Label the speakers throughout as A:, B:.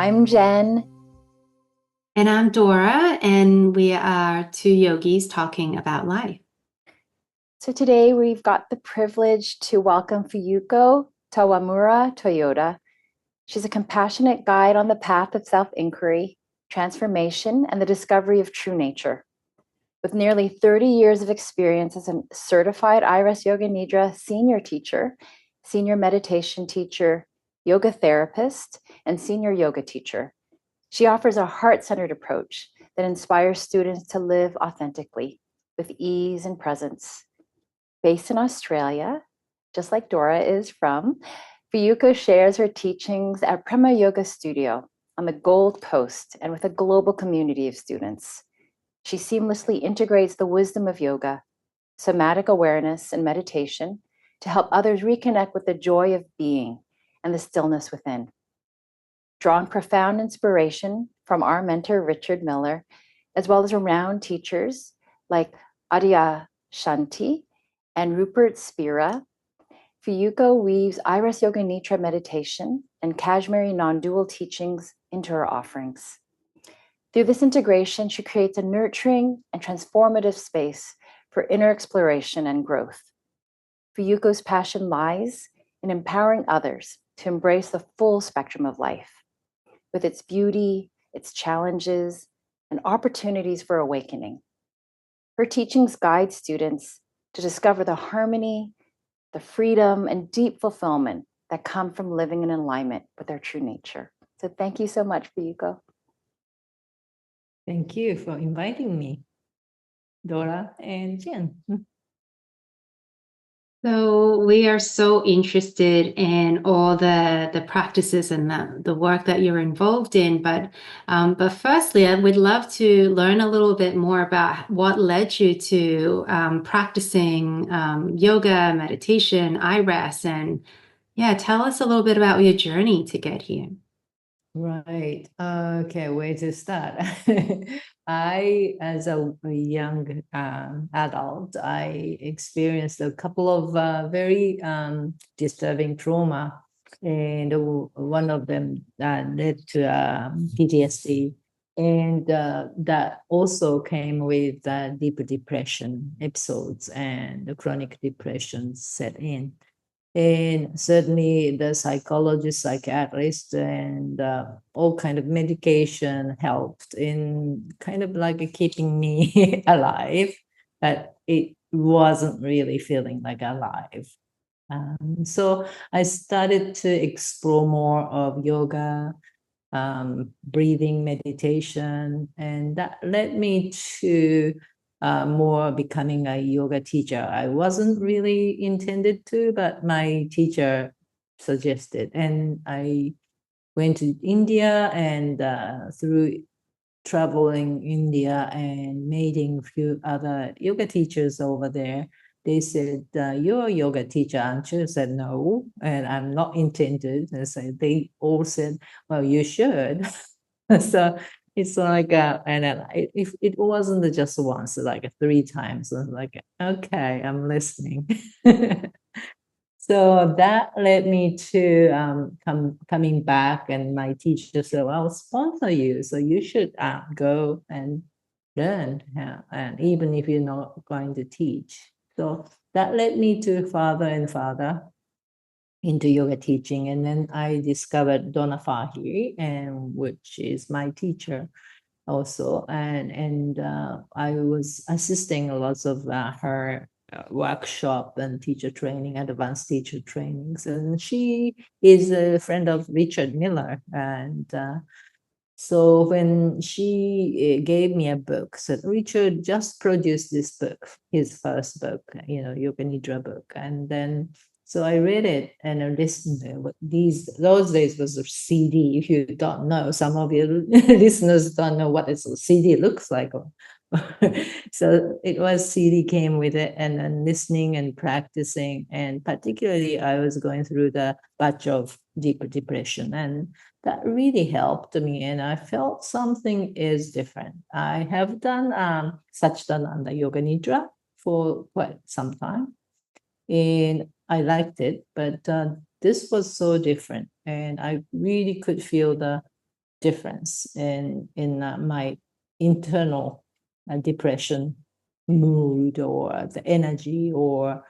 A: I'm Jen.
B: And I'm Dora, and we are two yogis talking about life.
A: So today we've got the privilege to welcome Fuyuko Sawamura Toyota. She's a compassionate guide on the path of self-inquiry, transformation, and the discovery of true nature. With nearly 30 years of experience as a certified iRest Yoga Nidra Senior Teacher, Senior Meditation Teacher, Yoga Therapist, and Senior Yoga Teacher, she offers a heart-centered approach that inspires students to live authentically, with ease and presence. Based in Australia, just like Dora is from, Fuyuko shares her teachings at Prema Yoga Studio on the Gold Coast and with a global community of students. She seamlessly integrates the wisdom of yoga, somatic awareness, and meditation to help others reconnect with the joy of being and the stillness within. Drawing profound inspiration from our mentor, Richard Miller, as well as renowned teachers like Adya Shanti and Rupert Spira, Fuyuko weaves iRest Yoga Nidra meditation and Kashmiri non-dual teachings into her offerings. Through this integration, she creates a nurturing and transformative space for inner exploration and growth. Fuyuko's passion lies in empowering others to embrace the full spectrum of life, with its beauty, its challenges, and opportunities for awakening. Her teachings guide students to discover the harmony, the freedom, and deep fulfillment that come from living in alignment with our true nature. So thank you so much, Fuyuko.
C: Thank you for inviting me, Dora and Jen.
B: So we are so interested in all the practices and the work that you're involved in. But firstly, I would love to learn a little bit more about what led you to practicing yoga, meditation, iRest, and yeah, tell us a little bit about your journey to get here.
C: Right. Okay, where to start? I, as a young adult, I experienced a couple of very disturbing trauma, and one of them led to PTSD, and that also came with deep depression episodes, and the chronic depression set in. And certainly the psychologist, psychiatrist, and all kind of medication helped in kind of like keeping me alive, but it wasn't really feeling like alive. So I started to explore more of yoga, breathing meditation, and that led me to more becoming a yoga teacher. I wasn't really intended to, but my teacher suggested, and I went to India, and through traveling India and meeting a few other yoga teachers over there, they said, "You're a yoga teacher, aren't you?" I said, "No, and I'm not intended." And so they all said, "Well, you should." So it's like, and then if it wasn't just once, like three times, I was like, "Okay, I'm listening." So that led me to coming back, and my teacher said, "Well, I'll sponsor you, so you should go and learn, and even if you're not going to teach." So that led me to farther and farther into yoga teaching, and then I discovered Donna Fahy, and which is my teacher also, and I was assisting lots of her workshop and teacher training, advanced teacher trainings, and she is a friend of Richard Miller, and so when she gave me a book, said Richard just produced this book, his first book, Yoga Nidra book, and then so I read it and I listened to it. Those days was a CD. If you don't know, some of your listeners don't know what a CD looks like. So it was CD came with it, and then listening and practicing, and particularly I was going through the batch of deep depression, and that really helped me, and I felt something is different. I have done Satchitananda Yoga Nidra for quite some time, and I liked it, but this was so different, and I really could feel the difference in my internal depression, mood, or the energy, or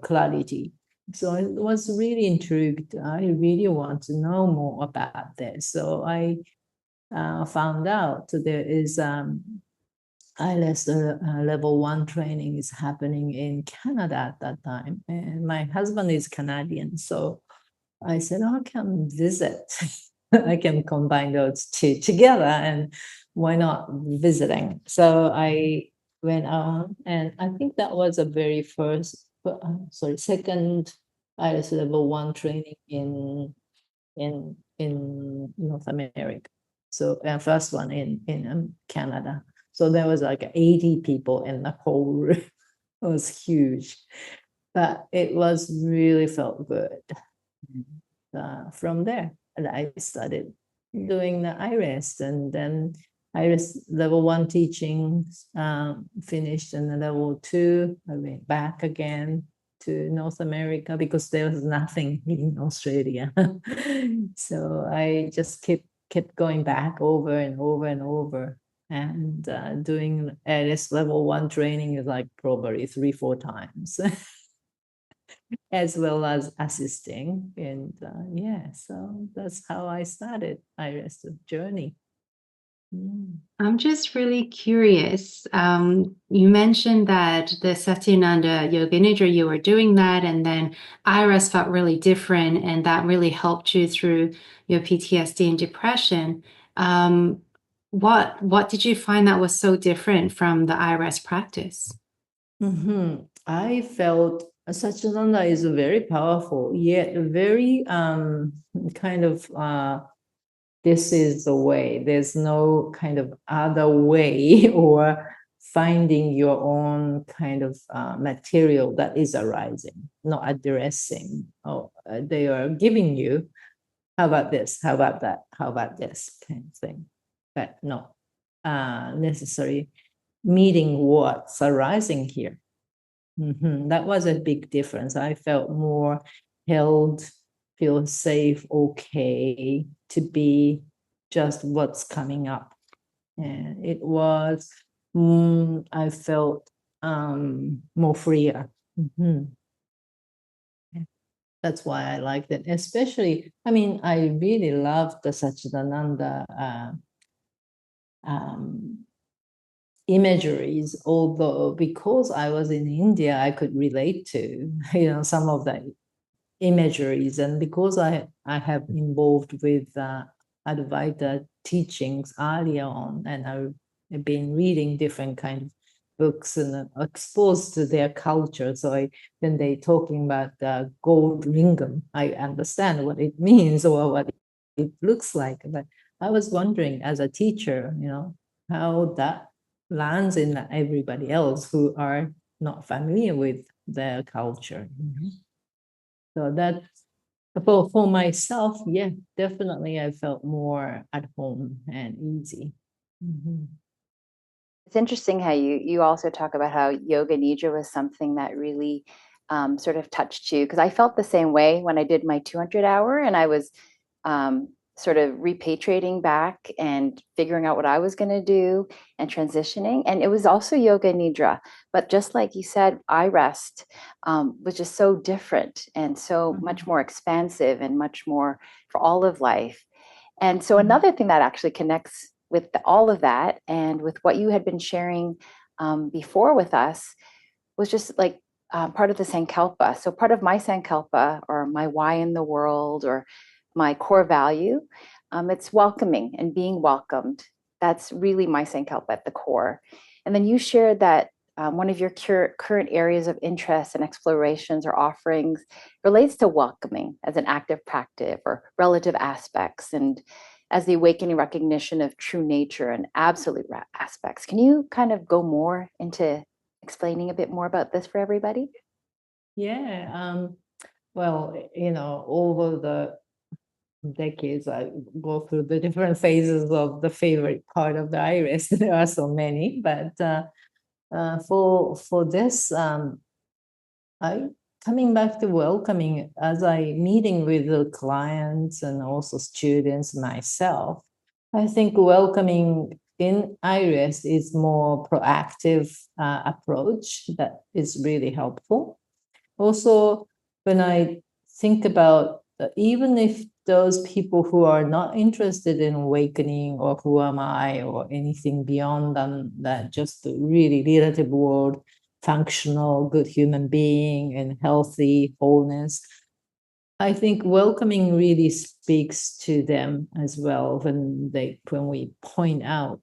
C: clarity. So I was really intrigued. I really want to know more about this. So I found out there is iRest level 1 training is happening in Canada at that time. And my husband is Canadian. So I said, oh, I can visit. I can combine those two together, and why not visiting? So I went on, and I think that was a very second iRest level 1 training in North America. So first one in Canada. So there was like 80 people in the whole room. It was huge, but it was really felt good. From there, and I started doing the iRest, and then iRest level 1 teachings finished, and the level 2 I went back again to North America because there was nothing in Australia. So I just kept going back over and over and over, and doing iRest level 1 training is like probably 3-4 times. As well as assisting. And so that's how I started iRest journey.
B: I'm just really curious. You mentioned that the Satyananda Yoga Nidra, you were doing that, and then iRest felt really different, and that really helped you through your PTSD and depression. What did you find that was so different from the iRest practice?
C: I felt Satchidananda is very powerful, yet very kind of this is the way. There's no kind of other way or finding your own kind of material that is arising, not addressing. They are giving you, how about this? How about that? How about this kind of thing? But not necessarily meeting what's arising here. That was a big difference. I felt more held, feel safe, okay to be just what's coming up. And it was, I felt more freer. That's why I liked it. Especially, I mean, I really loved the Satchidananda imageries, although because I was in India, I could relate to, some of the imageries. And because I have involved with Advaita teachings earlier on, and I've been reading different kind of books and exposed to their culture. So when they talking about the gold lingam, I understand what it means or what it looks like. But I was wondering, as a teacher, how that lands in everybody else who are not familiar with their culture. So that for myself, yeah, definitely I felt more at home and easy.
A: It's interesting how you also talk about how Yoga Nidra was something that really sort of touched you, because I felt the same way when I did my 200 hour, and I was sort of repatriating back and figuring out what I was going to do and transitioning. And it was also Yoga Nidra, but just like you said, iRest was just so different and so much more expansive and much more for all of life. And so another thing that actually connects with all of that and with what you had been sharing before with us was just like part of the Sankalpa. So part of my Sankalpa, or my why in the world, or my core value, it's welcoming and being welcomed. That's really my Sankalpa at the core. And then you shared that one of your current areas of interest and explorations or offerings relates to welcoming as an active practice or relative aspects, and as the awakening recognition of true nature and absolute aspects. Can you kind of go more into explaining a bit more about this for everybody?
C: Yeah. Well, over the decades, I go through the different phases of the favorite part of the iRest. There are so many, but for this, I coming back to welcoming, as I meeting with the clients and also students myself, I think welcoming in iRest is more proactive approach that is really helpful. Also, when I think about even if those people who are not interested in awakening or who am I or anything beyond that, just the really relative world, functional, good human being and healthy wholeness, I think welcoming really speaks to them as well when we point out,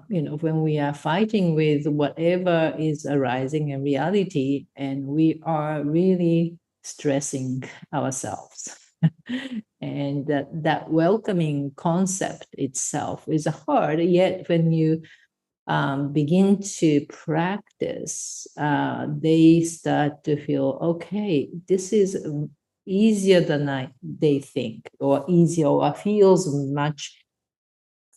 C: when we are fighting with whatever is arising in reality, and we are really stressing ourselves. And that welcoming concept itself is hard, yet when you begin to practice, they start to feel, okay, this is easier than they think, or easier, or feels much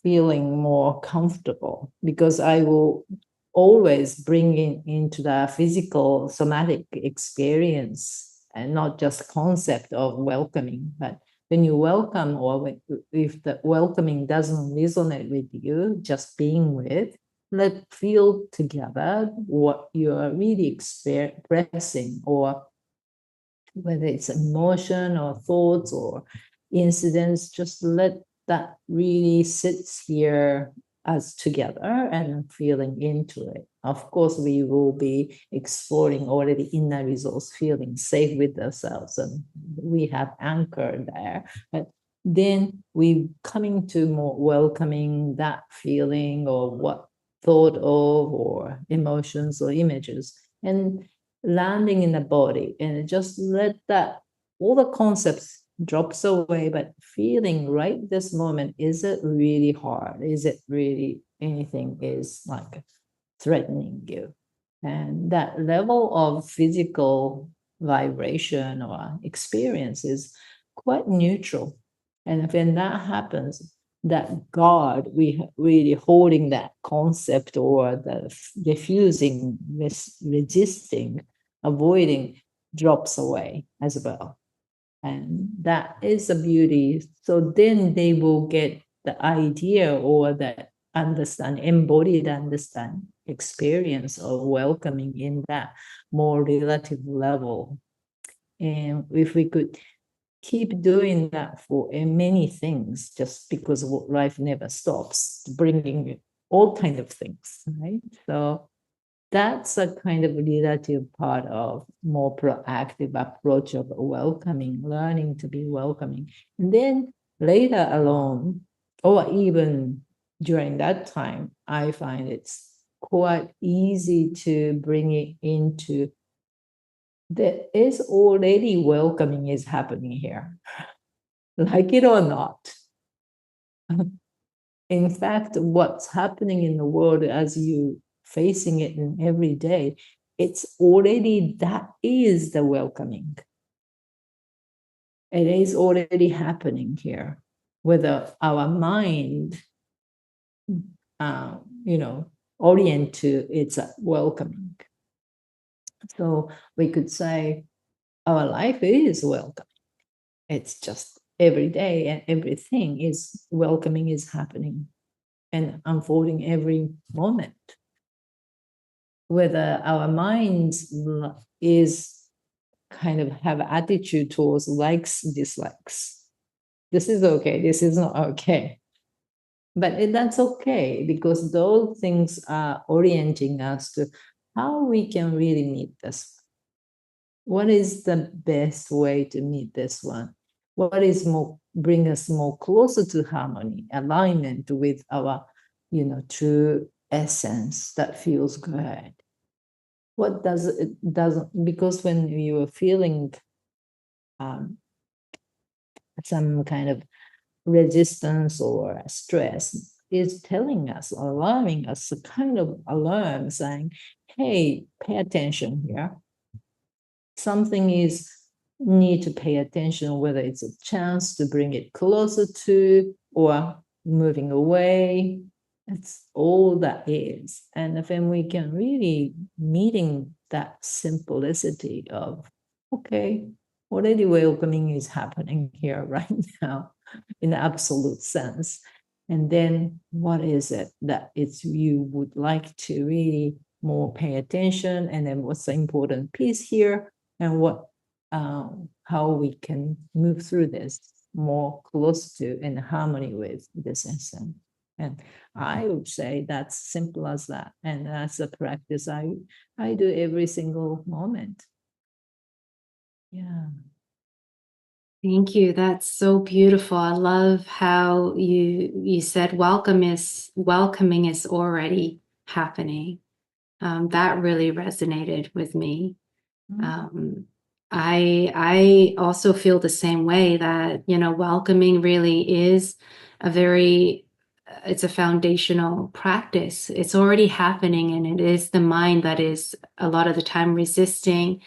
C: feeling more comfortable, because I will always bring into the physical somatic experience and not just concept of welcoming. But when you welcome, or if the welcoming doesn't resonate with you, just being with, let's feel together what you're really expressing, or whether it's emotion or thoughts or incidents, just let that really sits here as together and feeling into it. Of course, we will be exploring already inner resource, feeling safe with ourselves, and we have anchored there. But then we coming to more welcoming that feeling, or what thought of, or emotions or images, and landing in the body, and just let that all the concepts drops away, but feeling right this moment, is it really hard? Is it really anything is like threatening you? And that level of physical vibration or experience is quite neutral. And when that happens, that guard, we really holding that concept, or the refusing, resisting, avoiding, drops away as well. And that is a beauty. So then they will get the idea, or the understand, embodied understand experience of welcoming in that more relative level. And if we could keep doing that for many things, just because life never stops bringing all kind of things, right? So that's a kind of relative part of more proactive approach of welcoming, learning to be welcoming. And then later alone, or even during that time, I find it's quite easy to bring it into, there is already welcoming is happening here, like it or not. In fact, what's happening in the world as you facing it in every day, it's already, that is the welcoming. It is already happening here, whether our mind, orient to its welcoming. So we could say our life is welcoming. It's just every day and everything is welcoming, is happening and unfolding every moment. Whether our minds is kind of have attitude towards likes, dislikes. This is okay, this is not okay. But that's okay, because those things are orienting us to how we can really meet this. What is the best way to meet this one? What is more bring us more closer to harmony, alignment with our, true essence that feels good? What does it doesn't, because when you are feeling some kind of resistance or stress, is telling us, allowing us a kind of alarm saying, hey, pay attention here. Something is need to pay attention, whether it's a chance to bring it closer to, or moving away. That's all that is. And then we can really meeting that simplicity of, okay, already welcoming is happening here right now in the absolute sense. And then what is it that you would like to really more pay attention, and then what's the important piece here, and how we can move through this more close to in harmony with this essence. And I would say that's simple as that. And that's a practice I do every single moment. Yeah.
B: Thank you. That's so beautiful. I love how you said welcoming is already happening. That really resonated with me. I also feel the same way, that, welcoming really is it's a foundational practice. It's already happening, and it is the mind that is a lot of the time resisting.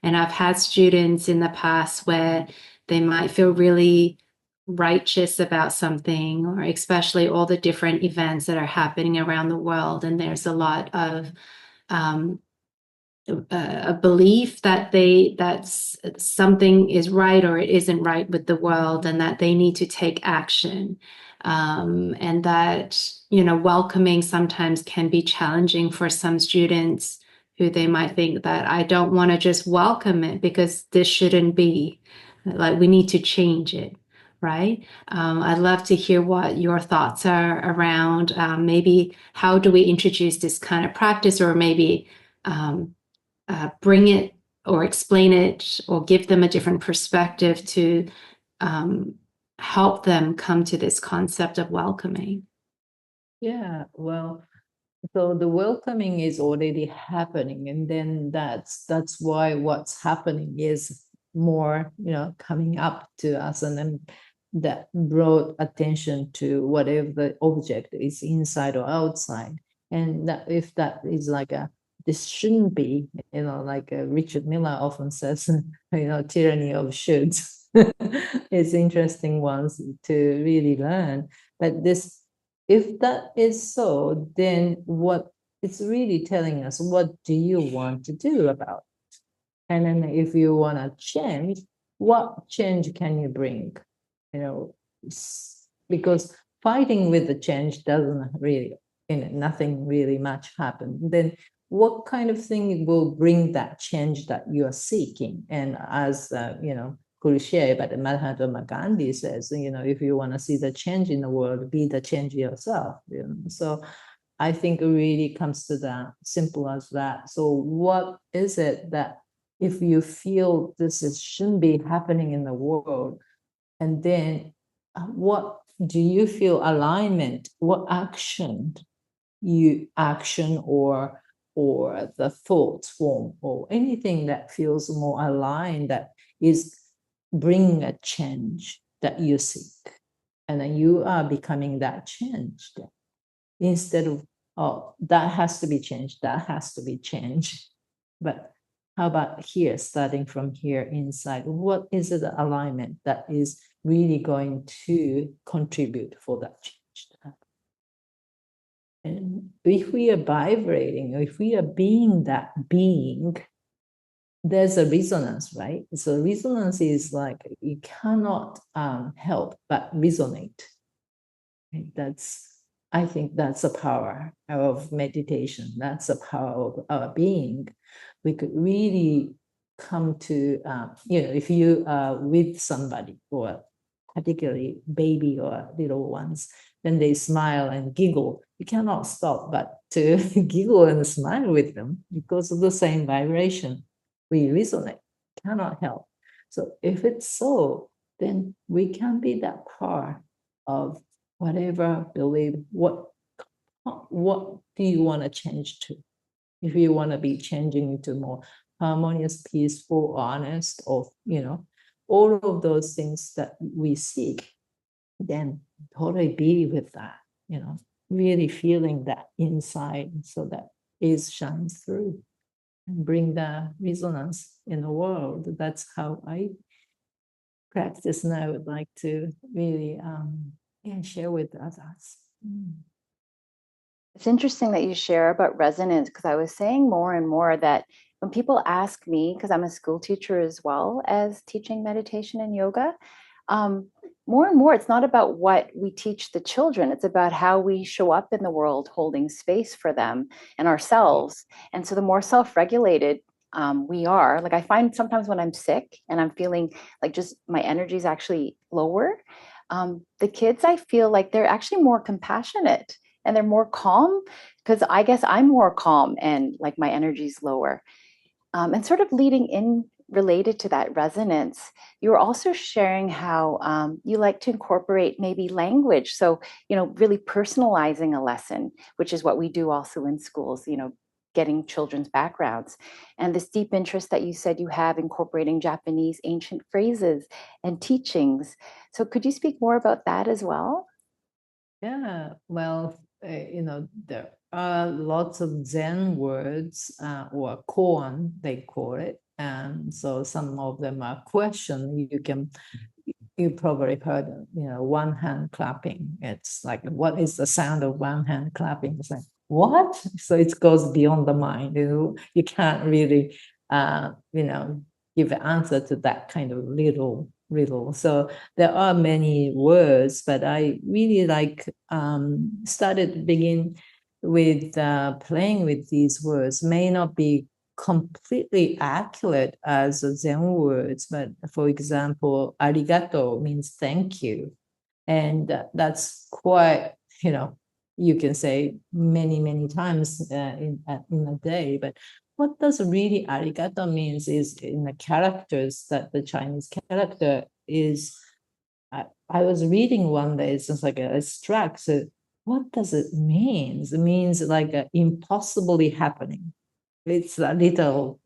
B: And I've had students in the past where they might feel really righteous about something, or especially all the different events that are happening around the world. And there's a lot of a belief that something is right or it isn't right with the world, and that they need to take action. And that, welcoming sometimes can be challenging for some students, who they might think that I don't want to just welcome it because this shouldn't be, like, we need to change it. Right. I'd love to hear what your thoughts are around maybe how do we introduce this kind of practice, or maybe bring it or explain it or give them a different perspective to help them come to this concept of welcoming.
C: Yeah, well, so the welcoming is already happening, and then that's why what's happening is more, coming up to us, and then that brought attention to whatever the object is, inside or outside. And that if that is like this shouldn't be, like Richard Miller often says, tyranny of shoulds. It's interesting ones to really learn. But if that is so, then what it's really telling us, what do you want to do about it? And then if you want to change, what change can you bring? Because fighting with the change doesn't really, nothing really much happen. Then what kind of thing will bring that change that you are seeking? And as cliche, but Mahatma Gandhi says, if you want to see the change in the world, be the change yourself. So I think it really comes to that, simple as that. So what is it that if you feel shouldn't be happening in the world, and then what do you feel alignment? What action or the thought form or anything that feels more aligned, that is bringing a change that you seek, and then you are becoming that change, instead of, oh, that has to be changed, but how about here, starting from here inside, what is the alignment that is really going to contribute for that change to happen? And if we are vibrating, or if we are being that being, there's a resonance, right? So resonance is like, you cannot help but resonate. I think that's the power of meditation. That's the power of our being. We could really come to, if you are with somebody, or particularly baby or little ones, then they smile and giggle. You cannot stop but to giggle and smile with them, because of the same vibration. We resonate, cannot help. So if it's so, then we can be that part of whatever belief. What do you want to change to? If you want to be changing into more harmonious, peaceful, honest, or all of those things that we seek, then totally be with that, really feeling that inside, so that is shines through and bring the resonance in the world. That's how I practice, and I would like to really share with others.
A: It's interesting that you share about resonance, because I was saying more and more that when people ask me, because I'm a school teacher as well as teaching meditation and yoga, more and more, it's not about what we teach the children. It's about how we show up in the world, holding space for them and ourselves. And so the more self-regulated we are, like I find sometimes when I'm sick and I'm feeling like just my energy is actually lower, the kids, I feel like they're actually more compassionate and they're more calm because I guess I'm more calm and like my energy's lower. And sort of leading in related to that resonance, you were also sharing how you like to incorporate maybe language. So, really personalizing a lesson, which is what we do also in schools, getting children's backgrounds. And this deep interest that you said you have incorporating Japanese ancient phrases and teachings. So, could you speak more about that as well?
C: Yeah, well, there are lots of Zen words or koan, they call it. And so some of them are question. You probably heard, one hand clapping. It's like, what is the sound of one hand clapping? It's like, what? So it goes beyond the mind. You can't really, give an answer to that kind of little. So there are many words, but I really started begin with playing with these words. May not be completely accurate as Zen words, but for example, arigato means thank you. And that's quite, you can say many, many times in a day, but what does really arigato means is in the characters that the Chinese character is. I was reading one day, it's just like a struck. So what does it mean? It means like impossibly happening. It's a little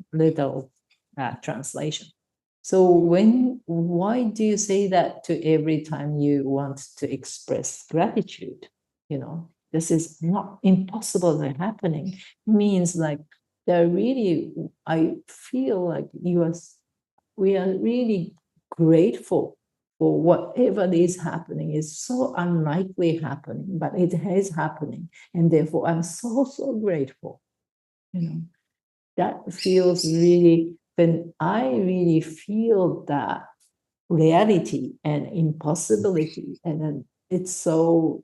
C: translation. So why do you say that to every time you want to express gratitude? This is not impossible happening. It means like I feel like we are really grateful for whatever is happening. Is so unlikely happening, but it is happening. And therefore I'm so, so grateful. That feels really, when I really feel that reality and impossibility, and then it's so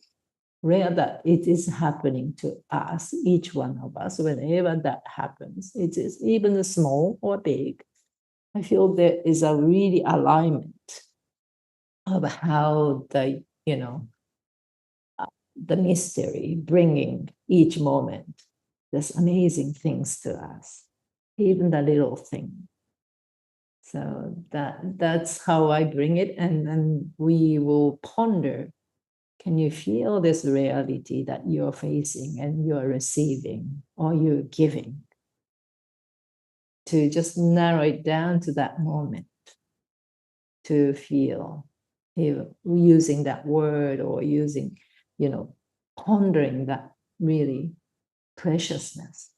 C: rare that it is happening to us, each one of us, whenever that happens, it is even small or big. I feel there is a really alignment of how the mystery bringing each moment this amazing things to us, even the little thing. So that's how I bring it, and then we will ponder. Can you feel this reality that you're facing and you're receiving or you're giving? To just narrow it down to that moment, to feel, using that word or using, pondering that really preciousness.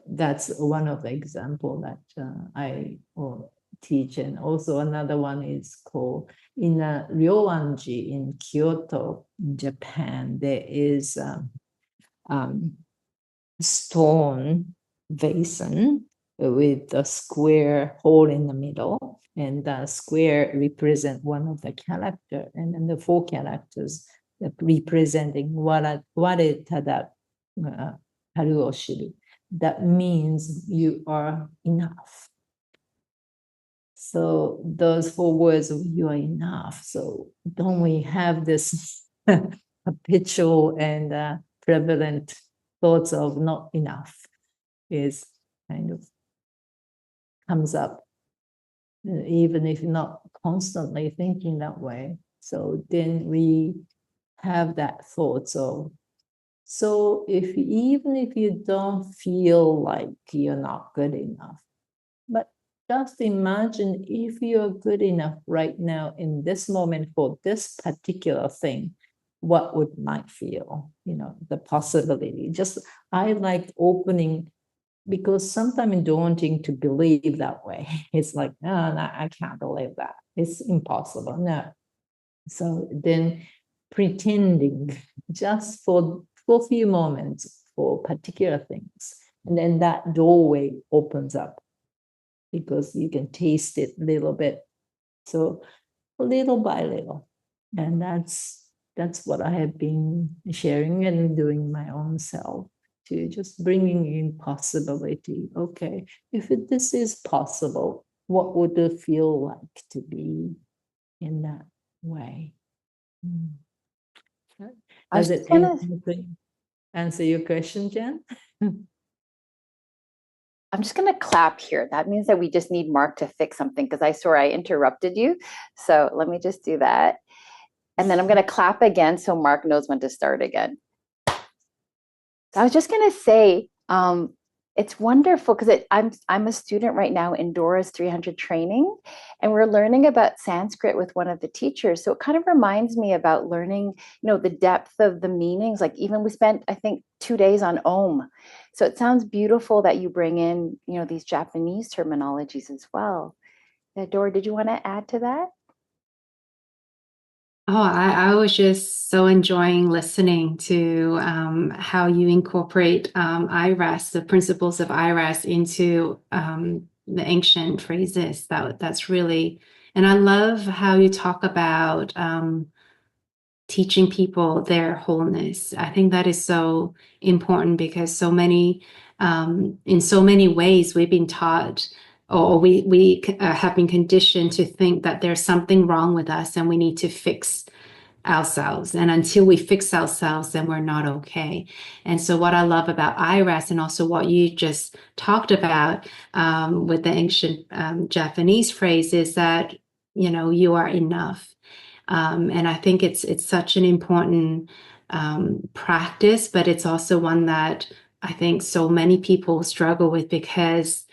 C: That's one of the example that I teach. And also another one is called, in Ryoanji in Kyoto, Japan, there is stone basin with a square hole in the middle, and the square represent one of the character, and then the four characters representing ware tada haru o shiru. That means you are enough. So those four words, you are enough. So don't we have this habitual and prevalent thoughts of not enough is kind of comes up, even if not constantly thinking that way. So then we have that thoughts of, so even if you don't feel like you're not good enough, but just imagine if you're good enough right now in this moment for this particular thing, what would might feel, the possibility. Just I like opening, because sometimes daunting to believe that way. It's like, no, I can't believe that. It's impossible. No. So then pretending just for a few moments for particular things. And then that doorway opens up, because you can taste it a little bit So little by little. And that's what I have been sharing and doing my own self, to just bringing in possibility. Okay, if this is possible, what would it feel like to be in that way?
A: I was
C: Does
A: just
C: it
A: gonna
C: answer your question, Jen?
A: I'm just gonna clap here. That means that we just need Mark to fix something because I saw I interrupted you. So let me just do that. And then I'm gonna clap again so Mark knows when to start again. So I was just gonna say, it's wonderful because I'm a student right now in Dora's 300 training, and we're learning about Sanskrit with one of the teachers. So it kind of reminds me about learning, the depth of the meanings. Like even we spent, I think, 2 days on Om. So it sounds beautiful that you bring in, these Japanese terminologies as well. Dora, did you want to add to that?
B: Oh, I was just so enjoying listening to how you incorporate iRest, the principles of iRest, into the ancient phrases. That's really, and I love how you talk about teaching people their wholeness. I think that is so important because in so many ways, we've been taught or we have been conditioned to think that there's something wrong with us and we need to fix ourselves. And until we fix ourselves, then we're not okay. And so what I love about iRest and also what you just talked about with the ancient Japanese phrase is that, you are enough. And I think it's such an important practice, but it's also one that I think so many people struggle with because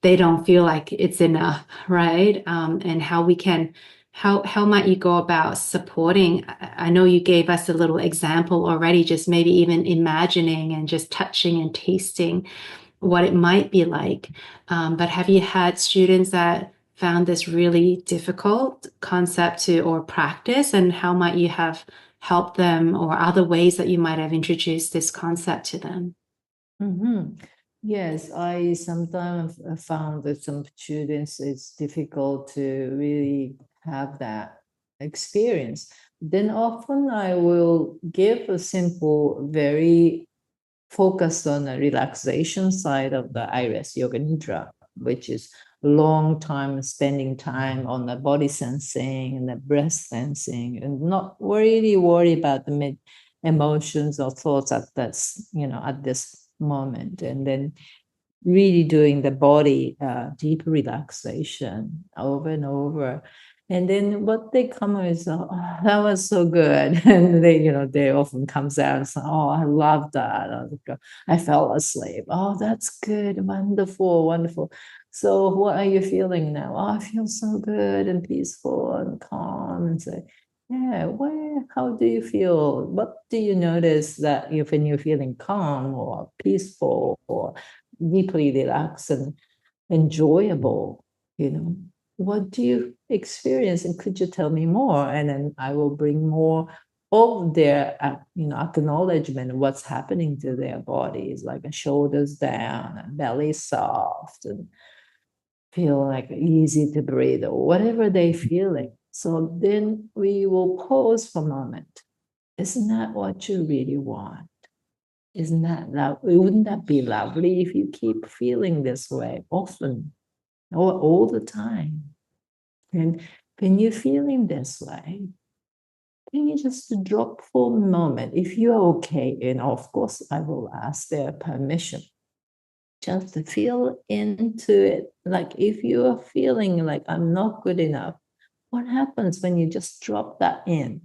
B: they don't feel like it's enough, right? And how might you go about supporting? I know you gave us a little example already, just maybe even imagining and just touching and tasting what it might be like. But have you had students that found this really difficult concept to or practice, and how might you have helped them, or other ways that you might have introduced this concept to them?
C: Yes, I sometimes found that some students it's difficult to really have that experience. Then often I will give a simple, very focused on the relaxation side of the iRest Yoga Nidra, which is long time spending time on the body sensing and the breath sensing, and not really worry about the emotions or thoughts at this moment, and then really doing the body deep relaxation over and over. And then what they come is, oh, that was so good. And they often comes out and say, oh, I love that. I fell asleep. Oh, that's good. Wonderful, wonderful. So what are you feeling now? Oh, I feel so good and peaceful and calm. And say, yeah, how do you feel? What do you notice that when you're feeling calm or peaceful or deeply relaxed and enjoyable, what do you experience, and could you tell me more? And then I will bring more of their acknowledgement of what's happening to their bodies, like shoulders down and belly soft and feel like easy to breathe or whatever they're feeling. So then we will pause for a moment. Isn't that what you really want? Isn't that lovely? Wouldn't that be lovely if you keep feeling this way often or all the time? And when you're feeling this way, can you just drop for a moment? If you're okay, and of course, I will ask their permission. Just to feel into it. Like if you are feeling like I'm not good enough, what happens when you just drop that in?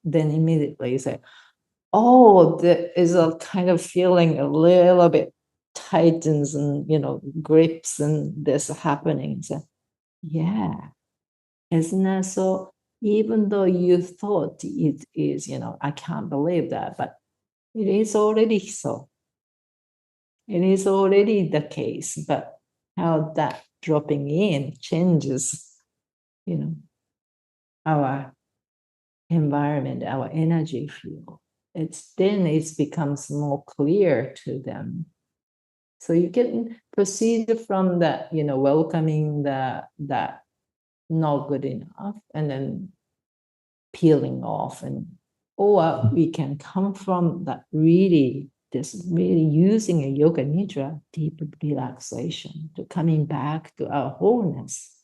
C: Then immediately you say, oh, there is a kind of feeling a little bit tightens and grips and this happening. So yeah, isn't that so? Even though you thought it is, I can't believe that, but it is already so. It is already the case, but how that dropping in changes, our environment, our energy field. It becomes more clear to them. So you can proceed from that, welcoming that not good enough, and then peeling off, or we can come from that really using a yoga nidra, deep relaxation, to coming back to our wholeness.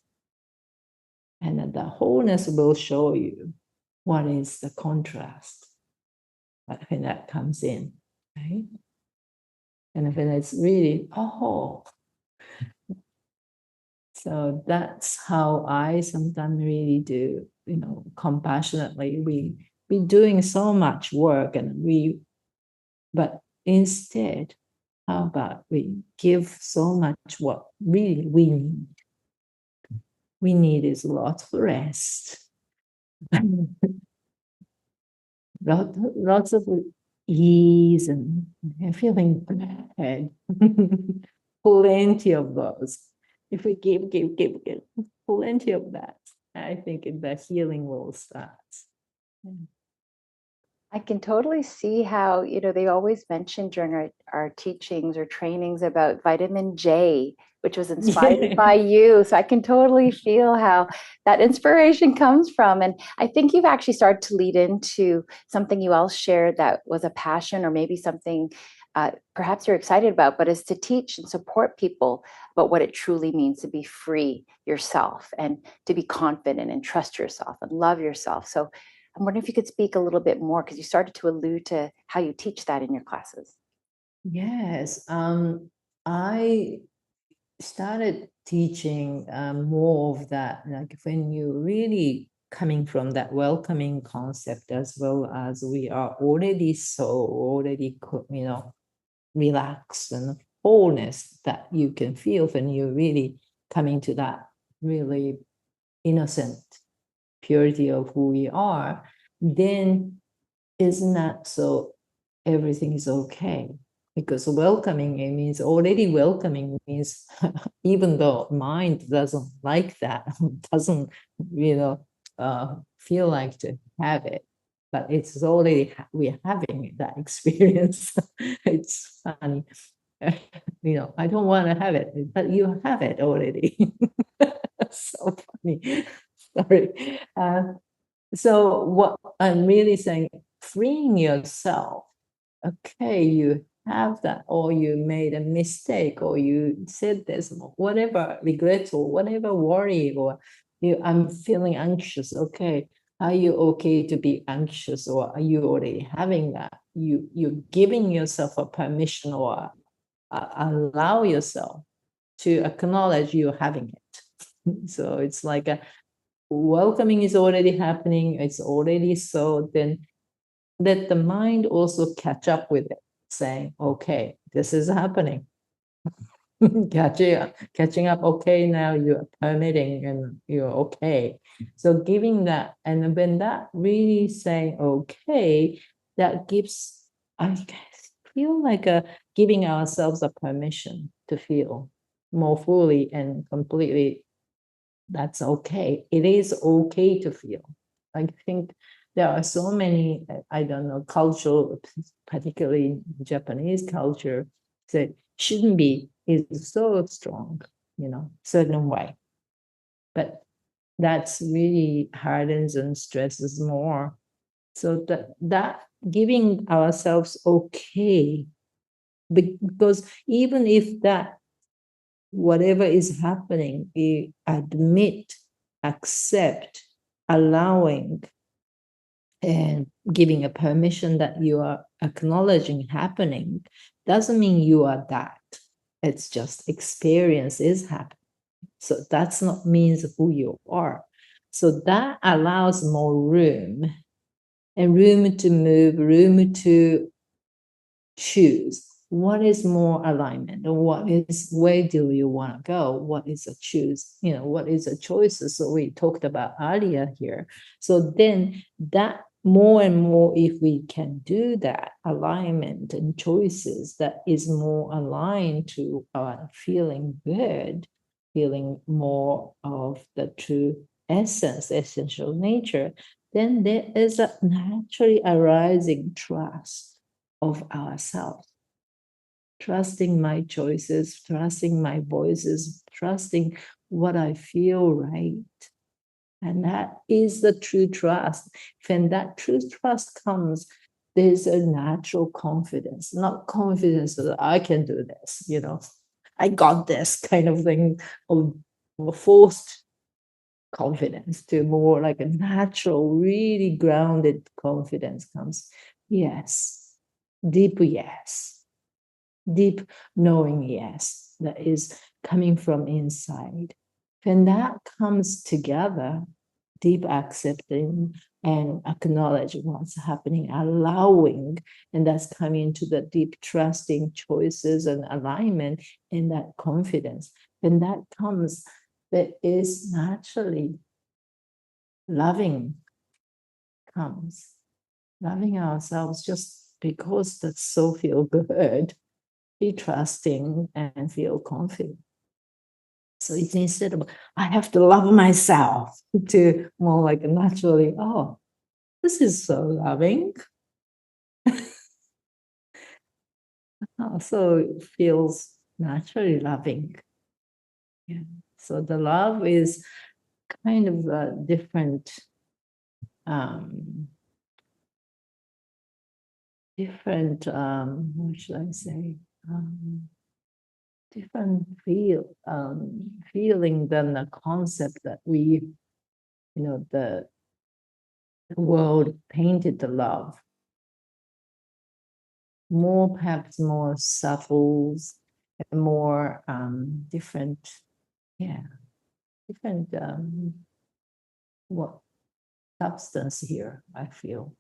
C: And then the wholeness will show you what is the contrast when that comes in, right? And when it's really, so that's how I sometimes really do, compassionately. We doing so much work, but instead, how about we give so much what really we need? We need is lots of rest, lots of ease and feeling bad. Plenty of those. If we give, plenty of that, I think the healing will start.
A: I can totally see how, they always mention during our teachings or trainings about vitamin J, which was inspired by you. So I can totally feel how that inspiration comes from. And I think you've actually started to lead into something you all shared that was a passion, or maybe something perhaps you're excited about, but is to teach and support people about what it truly means to be free yourself and to be confident and trust yourself and love yourself. So I'm wondering if you could speak a little bit more, because you started to allude to how you teach that in your classes.
C: Yes, I started teaching more of that, like when you really coming from that welcoming concept, as well as we are already relaxed and wholeness that you can feel when you really coming to that really innocent purity of who we are, then isn't that so everything is okay? Because welcoming, it means already welcoming means even though mind doesn't like that, doesn't, feel like to have it, but it's already, we're having that experience. It's funny. I don't want to have it, but you have it already. So funny. Sorry. So what I'm really saying, freeing yourself. Okay, you have that, or you made a mistake, or you said this, whatever regret or whatever worry, or I'm feeling anxious. Okay, are you okay to be anxious, or are you already having that? You're giving yourself a permission, or allow yourself to acknowledge you're having it. So it's like a welcoming is already happening. It's already so. Then let the mind also catch up with it, saying, okay, this is happening. catching up. Okay, now you're permitting and you're okay. So giving that, and when that really saying okay, that gives, I feel like giving ourselves a permission to feel more fully and completely. That's okay. It is okay to feel. I think there are so many, I don't know, cultural, particularly Japanese culture, that shouldn't be, is so strong, certain way. But that's really hardens and stresses more. So that giving ourselves okay, because even if that whatever is happening, we admit, accept, allowing, and giving a permission that you are acknowledging happening, doesn't mean you are that. It's just experience is happening. So that's not means who you are. So that allows more room, and room to move, room to choose what is more alignment, and where do you want to go, what is a choose, what is a choices. So we talked about earlier here. So then that more and more, if we can do that alignment and choices that is more aligned to our feeling good, feeling more of the true essence, essential nature, then there is a naturally arising trust of ourselves, trusting my choices, trusting my voices, trusting what I feel right. And that is the true trust. When that true trust comes, there's a natural confidence, not confidence that I can do this, I got this kind of thing, of forced confidence, to more like a natural, really grounded confidence comes. Yes, deep yes, deep knowing yes, that is coming from inside. When that comes together, deep accepting and acknowledge what's happening, allowing, and that's coming into the deep trusting choices and alignment and that confidence. When that comes, there is naturally loving comes. Loving ourselves just because that's so feel good. Be trusting and feel confident. So it's instead of, I have to love myself, to more like naturally, oh, this is so loving. So it feels naturally loving. Yeah. So the love is kind of a different, what should I say? Different feeling than the concept that we, the world painted the love. More, perhaps more subtle and more different, different what substance here, I feel.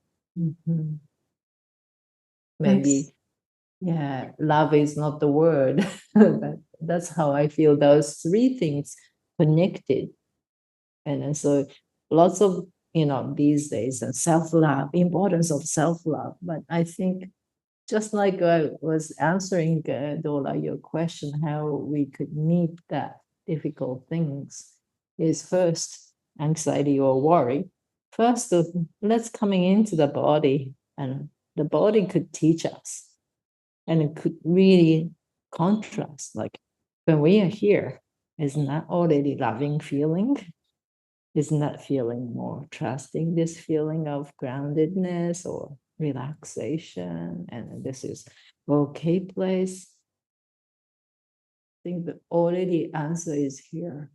C: Maybe, love is not the word, but that's how I feel those three things connected. And so lots of, these days, and self-love, importance of self-love. But I think, just like I was answering, Dola, your question, how we could meet that difficult things is first anxiety or worry. First, let's coming into the body, and the body could teach us, and it could really contrast. Like when we are here, isn't that already loving feeling? Isn't that feeling more trusting, this feeling of groundedness or relaxation? And this is okay place. I think the already answer is here.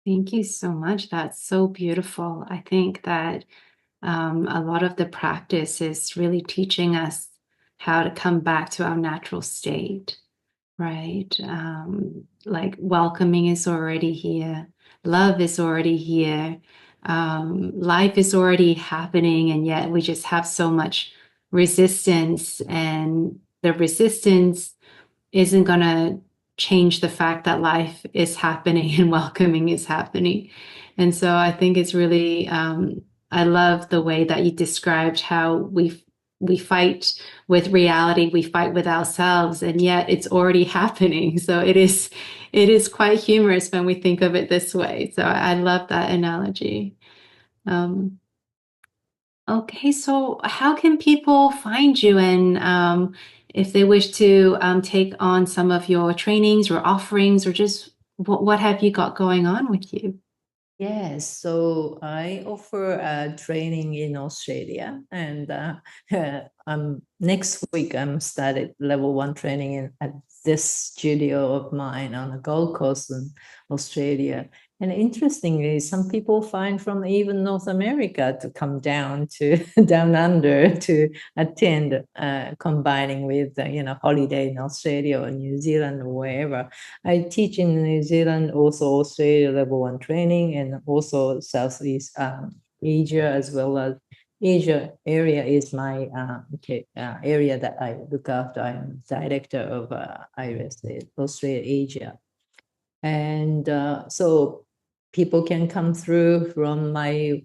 B: Thank you so much. That's so beautiful. I think that a lot of the practice is really teaching us how to come back to our natural state, right? Like welcoming is already here, love is already here, life is already happening, and yet we just have so much resistance, and the resistance isn't going to change the fact that life is happening and welcoming is happening. And so I think it's really, I love the way that you described how we fight with reality, we fight with ourselves, and yet it's already happening. So it is quite humorous when we think of it this way. So I love that analogy. Okay, so how can people find you, and if they wish to take on some of your trainings or offerings, or just what have you got going on with you?
C: Yes, so I offer a training in Australia, and next week I'm started level 1 training at this studio of mine on the Gold Coast in Australia. And interestingly, some people find from even North America to come down to down under to attend, combining with holiday in Australia or New Zealand or wherever. I teach in New Zealand, also Australia level 1 training, and also Southeast Asia, as well as Asia area is my area that I look after. I'm director of iRest, Australia Asia. And so people can come through from my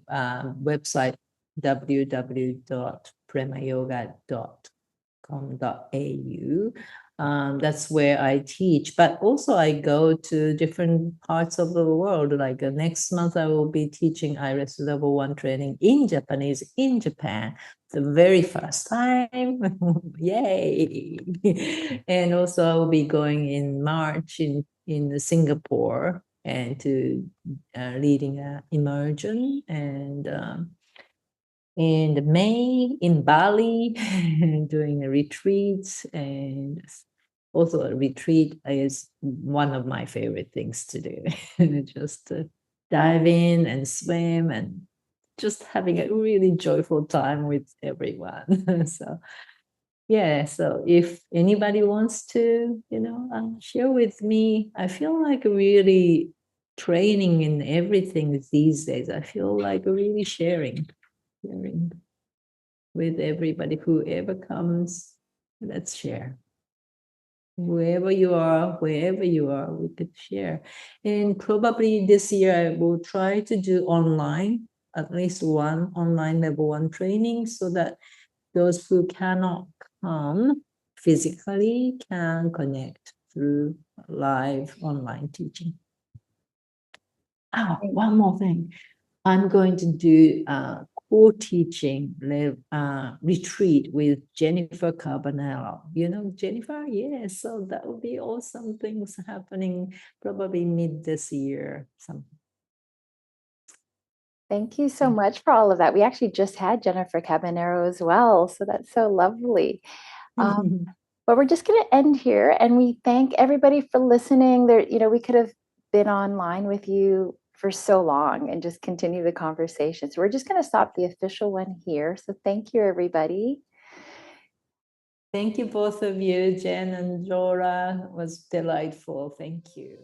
C: website, www.premayoga.com.au. That's where I teach, but also I go to different parts of the world. Like next month, I will be teaching iRest level 1 training in Japanese in Japan, the very first time. Yay! And also I will be going in March in Singapore and to leading an immersion and in May in Bali, doing a retreat, and also a retreat is one of my favorite things to do. Just to dive in and swim and just having a really joyful time with everyone. So yeah, so if anybody wants to, share with me, I feel like really training in everything these days. I feel like really sharing with everybody, whoever comes, let's share. Wherever you are, wherever you are, we could share. And probably this year I will try to do online, at least one online level 1 training, so that those who cannot come physically can connect through live online teaching. Oh, one more thing. I'm going to do a co-teaching retreat with Jennifer Carbonello. You know Jennifer? Yes. So that will be awesome things happening probably mid this year.
A: Thank you so much for all of that. We actually just had Jennifer Cabanero as well, so that's so lovely. But we're just going to end here, and we thank everybody for listening. We could have been online with you for so long and just continue the conversation. So we're just going to stop the official one here. So thank you, everybody.
C: Thank you, both of you, Jen and Laura. It was delightful. Thank you.